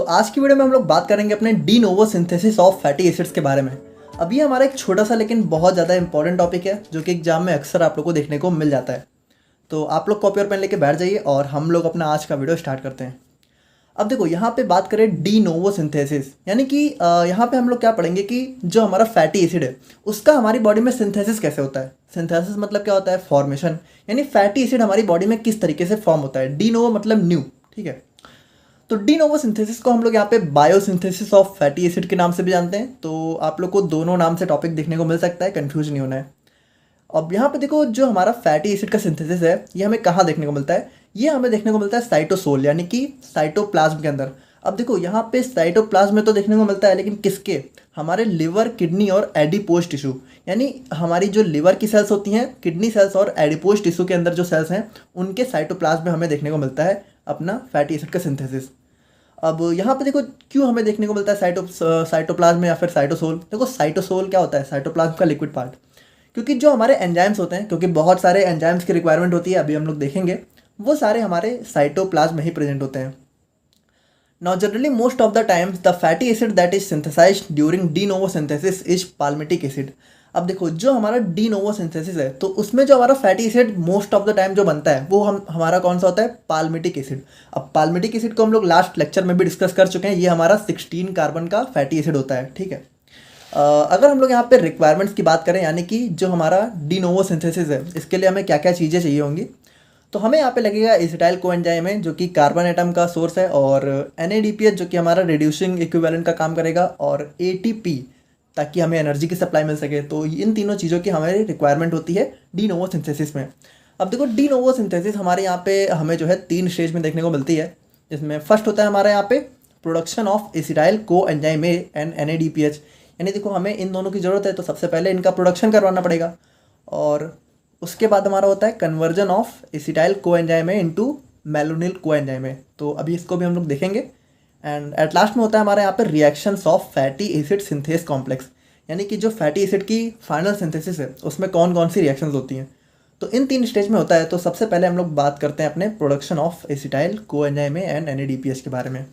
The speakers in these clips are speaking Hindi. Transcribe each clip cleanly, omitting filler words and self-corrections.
तो आज की वीडियो में हम लोग बात करेंगे अपने D novo synthesis of fatty acids के बारे में। अब ये हमारा एक छोटा सा लेकिन बहुत ज़्यादा इंपॉर्टेंट टॉपिक है जो कि एग्जाम में अक्सर आप लोग को देखने को मिल जाता है। तो आप लोग कॉपी और पेन लेके बैठ जाइए और हम लोग अपना आज का वीडियो स्टार्ट करते हैं। अब देखो यहाँ पे बात करें डी नोवो सिंथेसिस, यानी कि यहाँ पे हम लोग क्या पढ़ेंगे कि जो हमारा फैटी एसिड है उसका हमारी बॉडी में सिंथेसिस कैसे होता है। सिंथेसिस मतलब क्या होता है? फॉर्मेशन, यानी फैटी एसिड हमारी बॉडी में किस तरीके से फॉर्म होता है। डी नोवो मतलब न्यू, ठीक है। तो डी नोवो सिंथेसिस को हम लोग यहाँ पे बायोसिंथेसिस ऑफ फैटी एसिड के नाम से भी जानते हैं। तो आप लोग को दोनों नाम से टॉपिक देखने को मिल सकता है, कंफ्यूज नहीं होना है। अब यहाँ पे देखो जो हमारा फैटी एसिड का सिंथेसिस है ये हमें कहाँ देखने को मिलता है? ये हमें देखने को मिलता है साइटोसोल, यानी कि साइटोप्लाज्म के अंदर। अब देखो यहाँ पे साइटोप्लाज्म में तो देखने को मिलता है, लेकिन किसके? हमारे लिवर, किडनी और एडिपोज टिश्यू, यानी हमारी जो लिवर की सेल्स होती हैं, किडनी सेल्स और एडिपोज टिश्यू के अंदर जो सेल्स हैं उनके साइटोप्लाज्म में हमें देखने को मिलता है अपना फैटी एसिड का सिंथेसिस। अब यहाँ पे देखो क्यों हमें देखने को मिलता है साइटोप्लाज्म या फिर साइटोसोल। देखो साइटोसोल क्या होता है? साइटोप्लाज्म का लिक्विड पार्ट। क्योंकि जो हमारे एंजाइम्स होते हैं, क्योंकि बहुत सारे एंजाइम्स की रिक्वायरमेंट होती है, अभी हम लोग देखेंगे, वो सारे हमारे साइटोप्लाज्म में ही प्रेजेंट होते हैं। Now generally most of the times the fatty acid that is synthesised during de novo synthesis is palmitic acid. अब देखो जो हमारा डी नोवो सिंथेसिस है तो उसमें जो हमारा fatty acid most of the time जो बनता है वो हमारा कौन सा होता है? Palmitic acid. अब पाल्मिटिक एसिड को हम लोग लास्ट लेक्चर में भी डिस्कस कर चुके हैं। ये हमारा 16 कार्बन का फैटी एसिड होता है, ठीक है। अगर हम लोग यहाँ पे रिक्वायरमेंट्स की बात करें, यानी कि जो हमारा डी नोवो सिंथेसिस है इसके लिए हमें क्या क्या चीज़ें चाहिए होंगी, तो हमें यहाँ पे लगेगा एसिटाइल कोएंजाइम है जो कि कार्बन एटम का सोर्स है, और NADPH जो कि हमारा रिड्यूसिंग इक्विवेलेंट का काम करेगा, और ATP ताकि हमें एनर्जी की सप्लाई मिल सके। तो इन तीनों चीज़ों की हमारी रिक्वायरमेंट होती है डी नोवो सिंथेसिस में। अब देखो डी नोवो सिंथेसिस हमारे यहाँ पे हमें जो है 3 स्टेज में देखने को मिलती है। जिसमें फर्स्ट होता है हमारे यहाँ पे production of acetyl coenzyme A and NADPH, यानी देखो हमें इन दोनों की ज़रूरत है तो सबसे पहले इनका प्रोडक्शन करवाना पड़ेगा। और उसके बाद हमारा होता है conversion of acetyl coenzyme A into malonyl coenzyme A. तो अभी इसको भी हम लोग देखेंगे। एंड एट लास्ट में होता है हमारे यहाँ पे reactions of fatty acid synthase complex, यानी कि जो फैटी एसिड की फाइनल सिंथेसिस है उसमें कौन कौन सी रिएक्शंस होती हैं। तो इन 3 स्टेज में होता है। तो सबसे पहले हम लोग बात करते हैं अपने production of acetyl coenzyme A and NADPH के बारे में।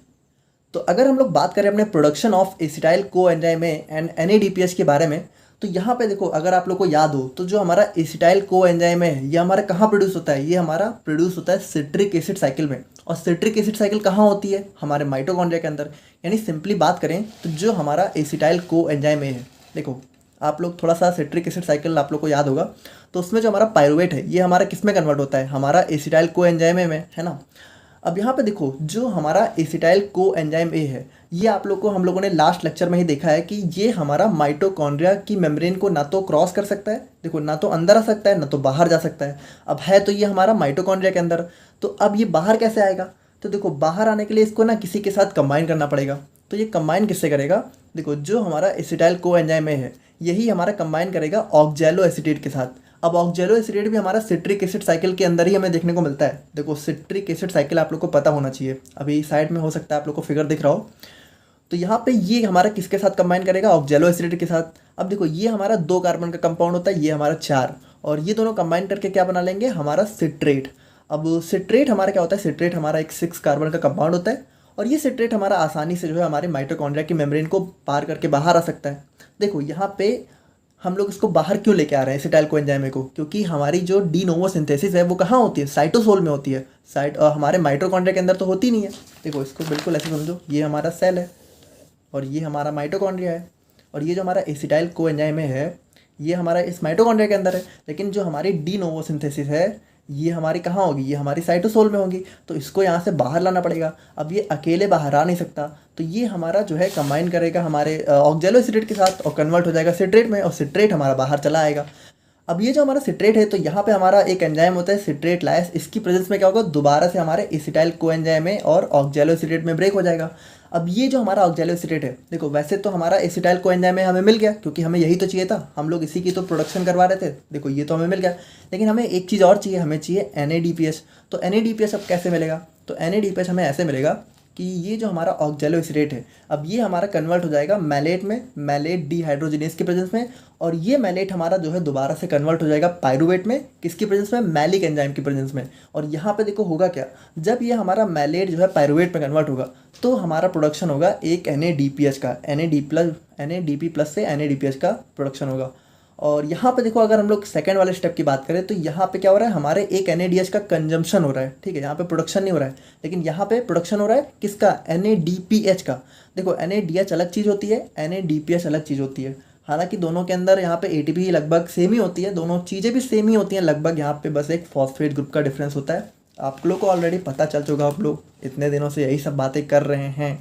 तो अगर हम लोग बात करें अपने production of acetyl coenzyme A and NADPH के बारे में, तो यहाँ पे देखो अगर आप लोग को याद हो तो जो हमारा एसिटाइल कोएंजाइम है ये हमारा कहाँ प्रोड्यूस होता है? ये हमारा प्रोड्यूस होता है सिट्रिक एसिड साइकिल में। और सिट्रिक एसिड साइकिल कहाँ होती है? हमारे माइटोकॉन्ड्रिया के अंदर। यानी सिंपली बात करें तो जो हमारा एसिटाइल कोएंजाइम है, देखो आप लोग थोड़ा सा सिट्रिक एसिड साइकिल आप लोग को याद होगा, तो उसमें जो हमारा पायरुवेट है ये हमारा किस में कन्वर्ट होता है? हमारा एसिटाइल कोएंजाइम में, है ना। अब यहाँ पे देखो जो हमारा एसिटाइल कोएंजाइम ए है ये आप लोग को हम लोगों ने लास्ट लेक्चर में ही देखा है कि ये हमारा माइटोकॉन्ड्रिया की मेम्ब्रेन को ना तो क्रॉस कर सकता है, देखो ना तो अंदर आ सकता है ना तो बाहर जा सकता है। अब है तो ये हमारा माइटोकॉन्ड्रिया के अंदर, तो अब ये बाहर कैसे आएगा? तो देखो बाहर आने के लिए इसको ना किसी के साथ कंबाइन करना पड़ेगा। तो ये कंबाइन किससे करेगा? देखो जो हमारा एसिटाइल कोएंजाइम ए है यही हमारा कंबाइन करेगा ऑक्जेलो एसिटेट के साथ। अब ऑक्जेलो एसिटेट भी हमारा सिट्रिक एसिड साइकिल के अंदर ही हमें देखने को मिलता है। देखो सिट्रिक एसिड साइकिल आप लोग को पता होना चाहिए, अभी साइड में हो सकता है आप लोग को फिगर दिख रहा हो। तो यहाँ पे ये हमारा किसके साथ कंबाइन करेगा? ऑक्जेलो एसिटेट के साथ। अब देखो ये हमारा 2 कार्बन का कंपाउंड होता है, ये हमारा 4, और ये दोनों कंबाइन करके क्या बना लेंगे? हमारा सिट्रेट। अब सिट्रेट हमारा क्या होता है? सिट्रेट हमारा एक 6 कार्बन का कंपाउंड होता है, और ये सिट्रेट हमारा आसानी से जो है हमारे माइटोकॉन्ड्रिया की मेम्ब्रेन को पार करके बाहर आ सकता है। देखो यहाँ पे हम लोग इसको बाहर क्यों लेके आ रहे हैं एसिटाइल कोएंजाइम को? क्योंकि हमारी जो डी नोवो सिंथेसिस है वो कहाँ होती है? साइटोसोल में होती है। हमारे माइटोकॉन्ड्रिया के अंदर तो होती नहीं है। देखो इसको बिल्कुल ऐसे समझो, ये हमारा सेल है और ये हमारा माइटोकॉन्ड्रिया है, और ये जो हमारा एसिटाइल कोएंजाइम है ये हमारा इस माइटोकॉन्ड्रिया के अंदर है। लेकिन जो हमारी डी नोवो सिंथेसिस है ये हमारी कहाँ होगी? ये हमारी साइटोसोल में होगी। तो इसको यहाँ से बाहर लाना पड़ेगा। अब ये अकेले बाहर आ नहीं सकता, तो ये हमारा जो है कंबाइन करेगा हमारे ऑक्जेलो एसिटेट के साथ और कन्वर्ट हो जाएगा सिट्रेट में, और सिट्रेट हमारा बाहर चला आएगा। अब ये जो हमारा सिट्रेट है तो यहाँ पे हमारा एक एंजाइम होता है सिट्रेट लायस, इसकी प्रेजेंस में क्या होगा? दोबारा से हमारे एसिटाइल कोएंजाइम में और ऑक्जेलो एसिटेट में ब्रेक हो जाएगा। अब ये जो हमारा ऑक्जेलो एसिटेट है, देखो वैसे तो हमारा एसिटाइल कोएंजाइम में हमें मिल गया क्योंकि हमें यही तो चाहिए था, हम लोग इसी की तो प्रोडक्शन करवा रहे थे। देखो ये तो हमें मिल गया, लेकिन हमें एक चीज़ और चाहिए, हमें चाहिए NADPH। तो NADPH अब कैसे मिलेगा? तो NADPH हमें ऐसे मिलेगा कि ये जो हमारा ऑक्जेलोएसिटेट है, अब ये हमारा कन्वर्ट हो जाएगा मैलेट में, मैलेट डीहाइड्रोजिनेज की प्रेजेंस में, और ये मैलेट हमारा जो है दोबारा से कन्वर्ट हो जाएगा पायरुवेट में, किसकी प्रेजेंस में, मैलिक एंजाइम की प्रेजेंस में। और यहाँ पे देखो होगा क्या, जब ये हमारा मैलेट जो है पायरुवेट में कन्वर्ट होगा तो हमारा प्रोडक्शन होगा एक NADPH का, NADP+ से NADPH का प्रोडक्शन होगा। और यहाँ पे देखो अगर हम लोग सेकंड वाले स्टेप की बात करें तो यहाँ पे क्या हो रहा है, हमारे एक NADH का कंजम्पशन हो रहा है, ठीक है, यहाँ पे प्रोडक्शन नहीं हो रहा है, लेकिन यहाँ पे प्रोडक्शन हो रहा है किसका, NADPH का। देखो NADH अलग चीज़ होती है, NADPH अलग चीज़ होती है, हालांकि दोनों के अंदर यहाँ पे ATP लगभग सेम ही होती है, दोनों चीज़ें भी सेम ही होती हैं लगभग, यहाँ पे बस एक फॉस्फेट ग्रुप का डिफरेंस होता है। आप लोग को ऑलरेडी पता चल चुका, आप लोग इतने दिनों से यही सब बातें कर रहे हैं।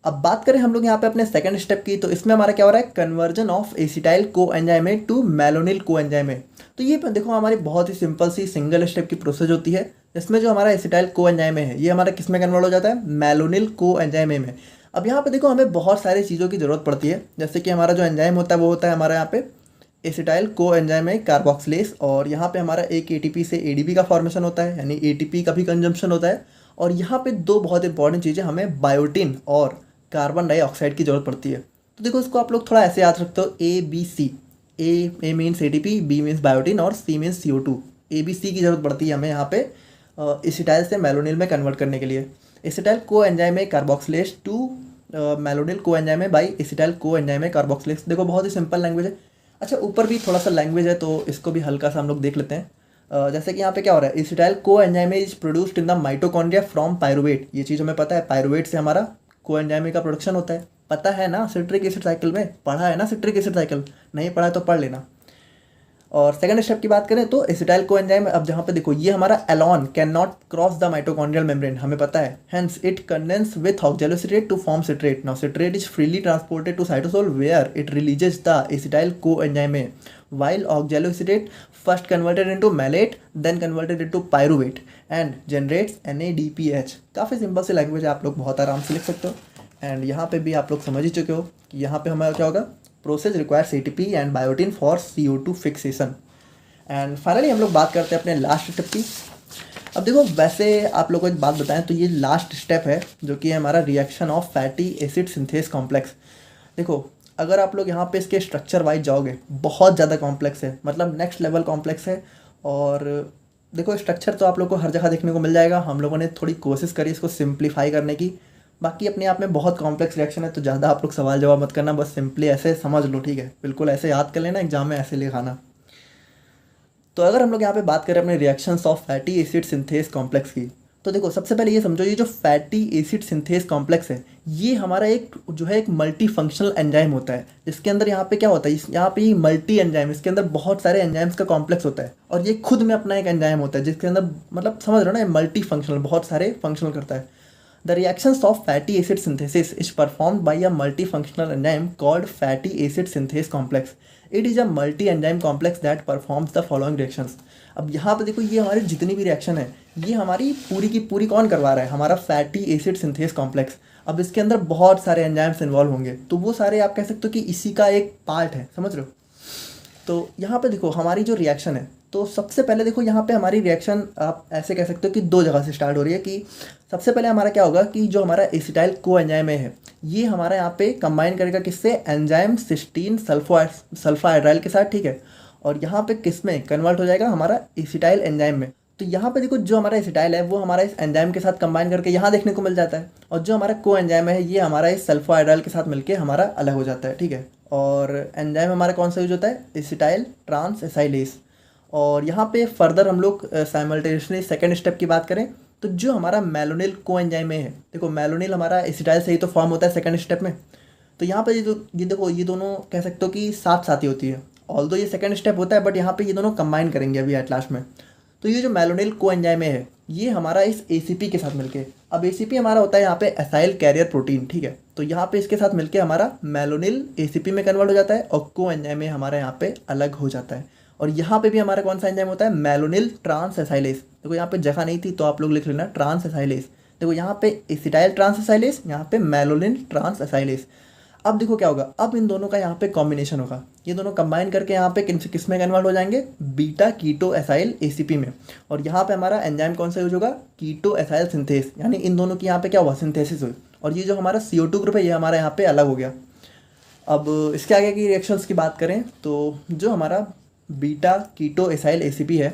अब बात करें हम लोग यहाँ पे अपने सेकंड स्टेप की, तो इसमें हमारा क्या हो रहा है, conversion of acetyl कोएंजाइमेट to malonyl कोएंजाइमेट। तो ये देखो हमारी बहुत ही सिंपल सी सिंगल स्टेप की प्रोसेस होती है, इसमें जो हमारा एसिटाइल कोएंजाइम है ये हमारा किस में कन्वर्ट हो जाता है, मैलोनिल कोएंजाइम में। अब यहाँ पे देखो हमें बहुत सारी चीज़ों की ज़रूरत पड़ती है, जैसे कि हमारा जो एंजाइम होता है वो होता है हमारा यहाँ पे एसिटाइल कोएंजाइम कार्बोक्सिलेज, और यहाँ पे हमारा एक ATP से ADP का फॉर्मेशन होता है, यानी ATP का भी कंजम्पशन होता है। और यहाँ पे दो बहुत इंपॉर्टेंट चीज़ें, हमें बायोटिन और कार्बन डाइऑक्साइड की जरूरत पड़ती है। तो देखो इसको आप लोग थोड़ा ऐसे याद रखते हो, ABC, A means ATP, B means biotin और C मीन्स CO2। ABC की जरूरत पड़ती है हमें यहाँ पे एसिटाइल से मैलोनिल में कन्वर्ट करने के लिए। Acetyl coenzyme carboxylase to malonyl coenzyme by acetyl coenzyme carboxylase. देखो बहुत ही सिंपल लैंग्वेज है। अच्छा ऊपर भी थोड़ा सा लैंग्वेज है तो इसको भी हल्का सा हम लोग देख लेते हैं। जैसे कि यहाँ पे क्या हो रहा है, acetyl coenzyme is produced in the mitochondria from pyruvate. ये चीज़ हमें पता है, पायरुवेट से हमारा कोएंजाइम का प्रोडक्शन होता है, पता है ना, सिट्रिक एसिड साइकिल में पढ़ा है ना, सिट्रिक एसिड साइकिल नहीं पढ़ा है तो पढ़ लेना। और सेकंड स्टेप की बात करें तो एसिटाइल कोएंजाइम, अब जहाँ पे देखो ये हमारा alone can not cross the mitochondrial membrane, हमें पता है, hence it condense with oxaloacetate to form citrate. Now citrate is freely transported to cytosol where it releases the acetyl coenzyme while oxaloacetate first converted into malate then converted into pyruvate and generates NADPH। काफ़ी सिंपल सी लैंग्वेज है, आप लोग बहुत आराम से लिख सकते हो। एंड यहाँ पे भी आप लोग समझ ही चुके हो कि यहाँ पे हमारा क्या होगा, process requires ATP and biotin for CO2 fixation. And finally हम लोग बात करते हैं अपने लास्ट स्टेप की। अब देखो वैसे आप लोगों को एक बात बताएं तो ये लास्ट स्टेप है जो कि हमारा reaction of fatty acid synthase complex. देखो अगर आप लोग यहाँ पे इसके स्ट्रक्चर वाइज जाओगे बहुत ज़्यादा कॉम्प्लेक्स है, मतलब नेक्स्ट लेवल कॉम्प्लेक्स है। और देखो स्ट्रक्चर तो आप लोग को हर जगह देखने को मिल जाएगा, हम लोगों ने थोड़ी कोशिश करी इसको सिंप्लीफाई करने की, बाकी अपने आप में बहुत कॉम्प्लेक्स रिएक्शन है, तो ज़्यादा आप लोग सवाल जवाब मत करना, बस सिंपली ऐसे समझ लो, ठीक है, बिल्कुल ऐसे याद कर लेना, एग्जाम में ऐसे लिखाना। तो अगर हम लोग यहाँ पे बात करें अपने reactions of fatty acid synthase complex की, तो देखो सबसे पहले ये समझो, ये जो फैटी एसिड सिंथेस कॉम्प्लेक्स है ये हमारा एक जो है एक मल्टी फंक्शनल एंजाइम होता है, जिसके अंदर यहाँ पे क्या होता है, यहाँ पे मल्टी एंजाइम, इसके अंदर बहुत सारे एंजाइम्स का कॉम्प्लेक्स होता है, और ये खुद में अपना एक एंजाइम होता है जिसके अंदर, मतलब समझ रहे हो ना, मल्टी फंक्शनल, बहुत सारे फंक्शनल करता है। The reactions of fatty acid synthesis is performed by a multifunctional enzyme called fatty acid synthase complex. It is a multi-enzyme complex that performs the following reactions. अब यहाँ पे देखो ये हमारी जितनी भी रिएक्शन है ये हमारी पूरी की पूरी कौन करवा रहा है, हमारा फैटी एसिड सिंथेस कॉम्प्लेक्स। अब इसके अंदर बहुत सारे एंजाइम्स इन्वॉल्व होंगे, तो वो सारे आप कह सकते हो कि इसी का एक पार्ट है, समझ रहे हो। तो यहाँ पे देखो हमारी जो रिएक्शन है, तो सबसे पहले देखो यहाँ पे हमारी रिएक्शन आप ऐसे कह सकते हो कि दो जगह से स्टार्ट हो रही है। कि सबसे पहले हमारा क्या होगा कि जो हमारा एसिटाइल कोएंजाइम है ये हमारा यहाँ पे कंबाइन करेगा किससे, एंजाइम सिस्टीन सल्फाहाइड्राइल के साथ, ठीक है। और यहाँ पे किस में कन्वर्ट हो जाएगा, हमारा एसिटाइल एंजाइम में। तो यहाँ पे देखो जो हमारा एसिटाइल है वो हमारा इस एंजाइम के साथ कंबाइन करके यहाँ देखने को मिल जाता है, और जो हमारा कोएंजाइम है ये हमारा इस सल्फाहाइड्राइल के साथ मिलके हमारा अलग हो जाता है, ठीक है। और एंजाइम हमारा कौन सा यूज होता है, एसिटाइल ट्रांस एसाइलेज। और यहाँ पे फर्दर हम लोग साइमल्टेनियसली सेकंड स्टेप की बात करें तो जो हमारा मैलोनिल कोएंजाइम है, देखो मैलोनिल हमारा एसिटाइल से ही तो फॉर्म होता है सेकंड स्टेप में। तो यहाँ पे ये देखो ये दोनों कह सकते हो कि साथ साथ ही होती है, ऑल्दो ये सेकंड स्टेप होता है बट यहाँ पे ये दोनों कंबाइन करेंगे अभी एट लास्ट में। तो ये जो मैलोनिल कोएंजाइम है ये हमारा इस ACP के साथ मिलके, अब ACP हमारा होता है यहाँ पे एसाइल कैरियर प्रोटीन, ठीक है। तो यहाँ पे इसके साथ मिलके हमारा मैलोनिल ACP में कन्वर्ट हो जाता है और कोएंजाइम में हमारा यहाँ पे अलग हो जाता है। और यहाँ पे भी हमारा कौन सा एंजाइम होता है, मैलोनिल ट्रांस एसाइलेज। देखो यहाँ पे जगह नहीं थी तो आप लोग लिख लेना ट्रांस एसाइलेज। देखो यहाँ पे एसिटाइल ट्रांस एसाइलेज, यहाँ पे मैलोनिल ट्रांस एसाइलेज। अब देखो क्या होगा, अब इन दोनों का यहाँ पे कॉम्बिनेशन होगा, ये दोनों कंबाइन करके यहाँ पे किस में कन्वर्ट हो जाएंगे, बीटा कीटो एसाइल एसीपी में। और यहाँ पे हमारा एंजाइम कौन सा यूज होगा, कीटो एसाइल सिंथेस, यानी इन दोनों की यहाँ पे क्या हुआ, सिंथेसिस हुई। और ये जो हमारा CO2 ग्रुप है ये हमारा यहाँ पे अलग हो गया। अब इसके आगे की रिएक्शंस की बात करें तो जो हमारा बीटा कीटो एसाइल एसीपी है,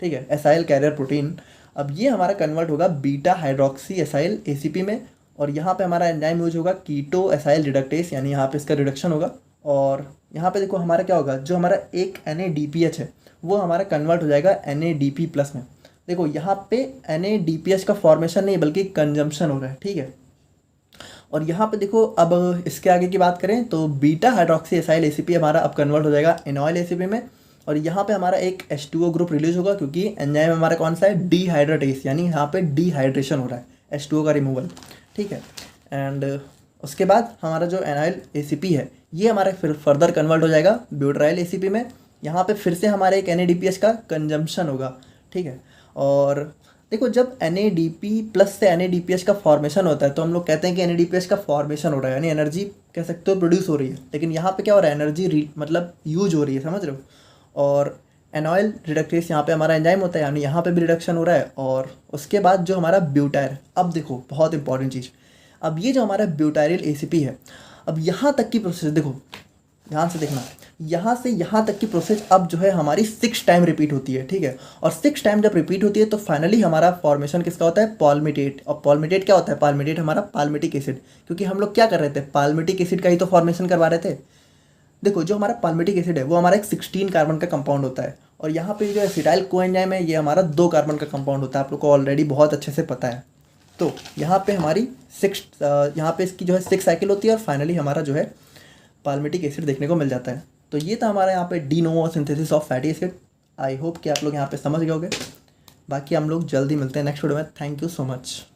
ठीक है, एसाइल कैरियर प्रोटीन, अब ये हमारा कन्वर्ट होगा बीटा हाइड्रोक्सी एसाइल एसीपी में। और यहाँ पे हमारा एंजाइम यूज होगा कीटो एसाइल रिडक्टेस, यानी यहाँ पे इसका रिडक्शन होगा। और यहाँ पे देखो हमारा क्या होगा, जो हमारा एक NADPH है वो हमारा कन्वर्ट हो जाएगा NADP प्लस में। देखो यहाँ पे NADPH का फॉर्मेशन नहीं बल्कि कंजम्पशन हो रहा है, ठीक है। और यहाँ पे देखो अब इसके आगे की बात करें तो बीटा हाइड्रोक्सी एसाइल एसीपी हमारा अब कन्वर्ट हो जाएगा एनॉयल एसीपी में। और यहाँ पे हमारा एक H2O ग्रुप रिलीज होगा, क्योंकि एंजाइम हमारा कौन सा है, डिहाइड्रेटेस, यानी यहाँ पे डिहाइड्रेशन हो रहा है, H2O का रिमूवल, ठीक है। एंड उसके बाद हमारा जो एनाइल एसीपी है ये हमारा फिर फर्दर कन्वर्ट हो जाएगा ब्यूटाइल एसीपी में। यहाँ पे फिर से हमारे एक NADPH का कंजम्पशन होगा, ठीक है। और देखो जब NADP प्लस से NADPH का फॉर्मेशन होता है तो हम लोग कहते हैं कि NADPH का फॉर्मेशन हो रहा है, यानी एनर्जी कह सकते हो प्रोड्यूस हो रही है। लेकिन यहाँ पे क्या हो रहा है, एनर्जी मतलब यूज हो रही है, समझ रहे हो। और एनॉयल रिडक्टेस यहाँ पे हमारा एंजाइम होता है, यानी यहाँ पे भी रिडक्शन हो रहा है। और उसके बाद जो हमारा ब्यूटायर, अब देखो बहुत इंपॉर्टेंट चीज़, अब ये जो हमारा ब्यूटाइल एसीपी है, अब यहाँ तक की प्रोसेस देखो, ध्यान से देखना, यहाँ से यहाँ तक की प्रोसेस अब जो है हमारी 6 टाइम रिपीट होती है, ठीक है। और 6 टाइम जब रिपीट होती है तो फाइनली हमारा फॉर्मेशन किसका होता है, पाल्मिटेट। और पाल्मिटेट क्या होता है, पाल्मिटेट हमारा पाल्मिटिक एसिड, क्योंकि हम लोग क्या कर रहे थे, पाल्मिटिक एसिड का ही तो फॉर्मेशन करवा रहे थे। देखो जो हमारा पाल्मिटिक एसिड है वो हमारा एक 16 कार्बन का कंपाउंड होता है। और यहाँ पे जो एसिटाइल कोएंजाइम है ये हमारा 2 कार्बन का कंपाउंड होता है, आप लोग को ऑलरेडी बहुत अच्छे से पता है। तो यहाँ पे हमारी यहाँ पे इसकी जो है 6 साइकिल होती है और फाइनली हमारा जो है पाल्मिटिक एसिड देखने को मिल जाता है। तो ये था हमारा यहाँ पे D novo synthesis of fatty acid. I hope कि आप लोग यहाँ पे समझ गए होगे। बाकी हम लोग जल्दी मिलते हैं नेक्स्ट वीडियो में। Thank you so much.